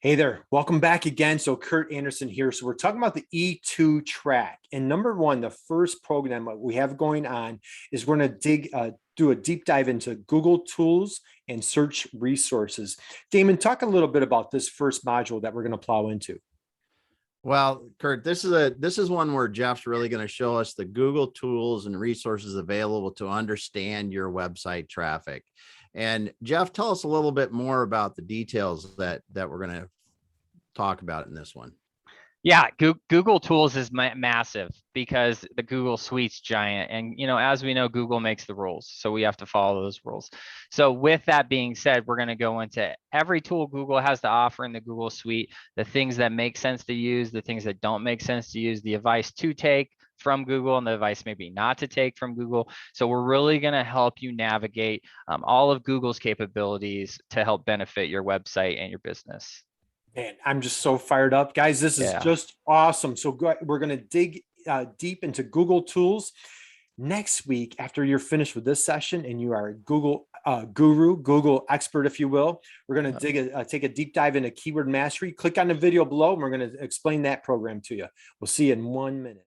Hey there, welcome back again. So Kurt Anderson here. So we're talking about the E2 track. And number one, the first program that we have going on is we're going to do a deep dive into Google tools and search resources. Damon, talk a little bit about this first module that we're going to plow into. Well, Kurt, this is one where Jeff's really going to show us the Google tools and resources available to understand your website traffic. And Jeff, tell us a little bit more about the details that we're going to talk about in this one. Yeah, Google Tools is massive because the Google Suite's giant. And, as we know, Google makes the rules. So we have to follow those rules. So with that being said, we're going to go into every tool Google has to offer in the Google Suite, the things that make sense to use, the things that don't make sense to use, the advice to take from Google and the advice maybe not to take from Google. So we're really going to help you navigate all of Google's capabilities to help benefit your website and your business. Man, I'm just so fired up, guys. This is just awesome. So we're going to dig deep into Google tools. Next week, after you're finished with this session and you are a Google guru, Google expert, if you will, we're going to take a deep dive into keyword mastery. Click on the video below and we're going to explain that program to you. We'll see you in 1 minute.